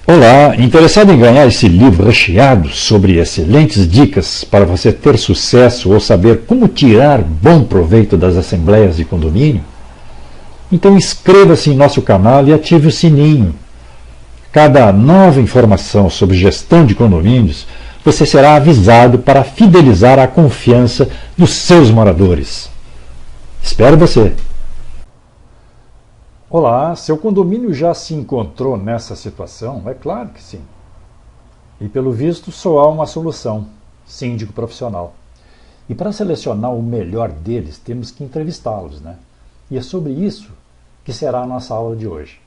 Olá, interessado em ganhar esse livro recheado sobre excelentes dicas para você ter sucesso ou saber como tirar bom proveito das assembleias de condomínio? Então inscreva-se em nosso canal e ative o sininho. Cada nova informação sobre gestão de condomínios, você será avisado para fidelizar a confiança dos seus moradores. Espero você! Olá, seu condomínio já se encontrou nessa situação? É claro que sim. E pelo visto só há uma solução: síndico profissional. E para selecionar o melhor deles, temos que entrevistá-los, né? E é sobre isso que será a nossa aula de hoje.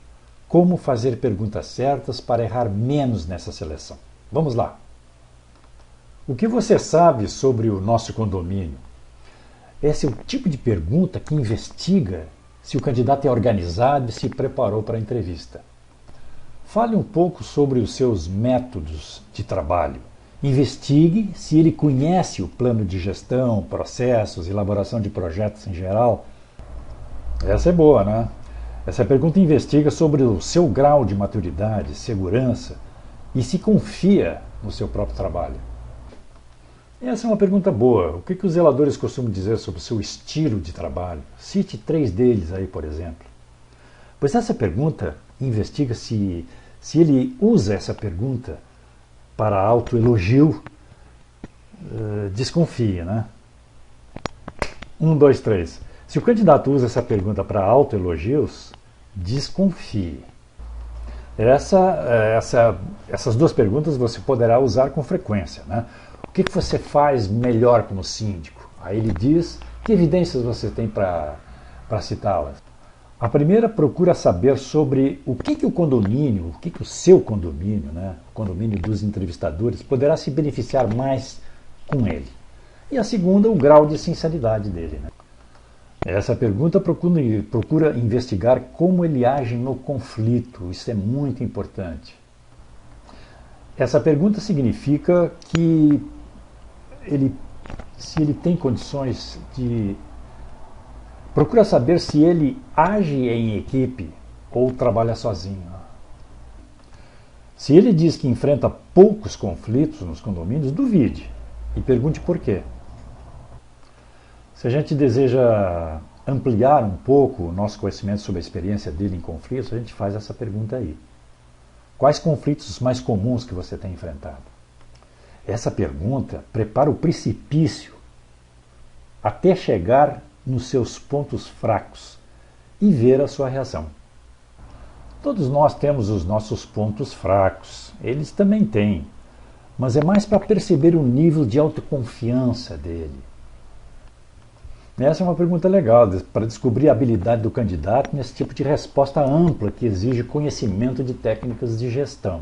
Como fazer perguntas certas para errar menos nessa seleção. Vamos lá! O que você sabe sobre o nosso condomínio? Esse é o tipo de pergunta que investiga se o candidato é organizado e se preparou para a entrevista. Fale um pouco sobre os seus métodos de trabalho. Investigue se ele conhece o plano de gestão, processos, elaboração de projetos em geral. Essa é boa, né? Essa pergunta investiga sobre o seu grau de maturidade, segurança e se confia no seu próprio trabalho. Essa é uma pergunta boa. O que os zeladores costumam dizer sobre o seu estilo de trabalho? Cite 3 deles aí, por exemplo. Pois essa pergunta investiga se ele usa essa pergunta para autoelogio. Desconfie, né? 1, 2, 3. Se o candidato usa essa pergunta para autoelogios, desconfie. Essas 2 perguntas você poderá usar com frequência, né? O que você faz melhor como síndico? Aí ele diz que evidências você tem para citá-las. A primeira procura saber sobre o que o seu condomínio, né, o condomínio dos entrevistadores, poderá se beneficiar mais com ele. E a segunda, o grau de sinceridade dele. Né? Essa pergunta procura investigar como ele age no conflito. Isso é muito importante. Essa pergunta significa que se ele tem condições de... Procura saber se ele age em equipe ou trabalha sozinho. Se ele diz que enfrenta poucos conflitos nos condomínios, duvide e pergunte por quê. Se a gente deseja ampliar um pouco o nosso conhecimento sobre a experiência dele em conflitos, a gente faz essa pergunta aí. Quais conflitos mais comuns que você tem enfrentado? Essa pergunta prepara o precipício até chegar nos seus pontos fracos e ver a sua reação. Todos nós temos os nossos pontos fracos, eles também têm, mas é mais para perceber o nível de autoconfiança dele. Essa é uma pergunta legal, para descobrir a habilidade do candidato nesse tipo de resposta ampla que exige conhecimento de técnicas de gestão.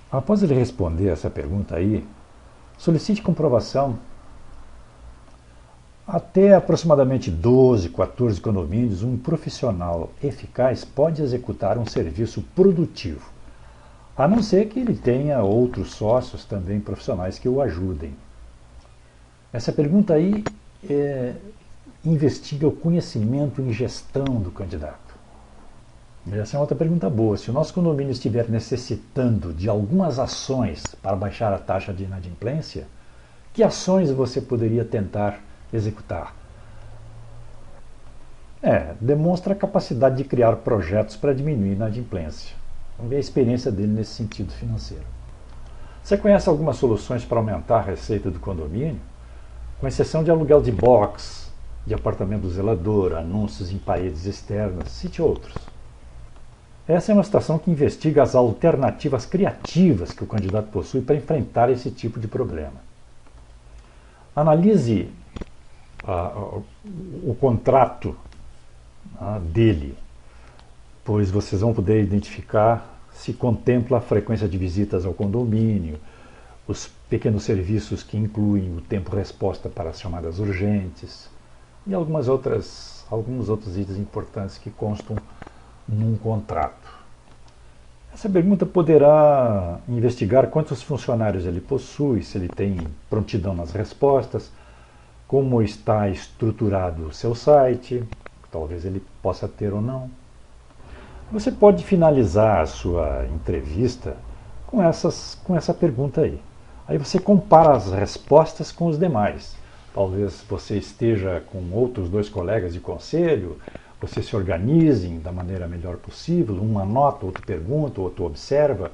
Após ele responder essa pergunta aí, solicite comprovação. Até aproximadamente 12, 14 condomínios, um profissional eficaz pode executar um serviço produtivo, a não ser que ele tenha outros sócios também profissionais que o ajudem. Essa pergunta aí investiga o conhecimento em gestão do candidato. Essa é outra pergunta boa. Se o nosso condomínio estiver necessitando de algumas ações para baixar a taxa de inadimplência, que ações você poderia tentar executar? Demonstra a capacidade de criar projetos para diminuir a inadimplência. Vamos ver a experiência dele nesse sentido financeiro. Você conhece algumas soluções para aumentar a receita do condomínio? Com exceção de aluguel de box, de apartamento do zelador, anúncios em paredes externas, cite outros. Essa é uma situação que investiga as alternativas criativas que o candidato possui para enfrentar esse tipo de problema. Analise o contrato dele, pois vocês vão poder identificar se contempla a frequência de visitas ao condomínio, os pequenos serviços que incluem o tempo-resposta para as chamadas urgentes e alguns outros itens importantes que constam num contrato. Essa pergunta poderá investigar quantos funcionários ele possui, se ele tem prontidão nas respostas, como está estruturado o seu site, talvez ele possa ter ou não. Você pode finalizar a sua entrevista com essa pergunta aí. Aí você compara as respostas com os demais. Talvez você esteja com outros 2 colegas de conselho, você se organize da maneira melhor possível, um anota, outro pergunta, outro observa,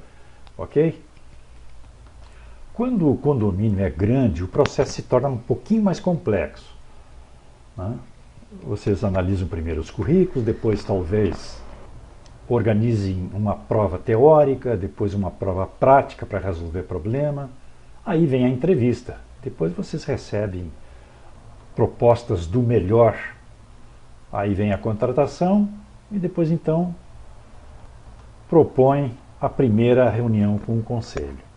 ok? Quando o condomínio é grande, o processo se torna um pouquinho mais complexo, né? Vocês analisam primeiro os currículos, depois talvez organizem uma prova teórica, depois uma prova prática para resolver problema. Aí vem a entrevista. Depois vocês recebem propostas do melhor. Aí vem a contratação e depois então propõem a primeira reunião com o conselho.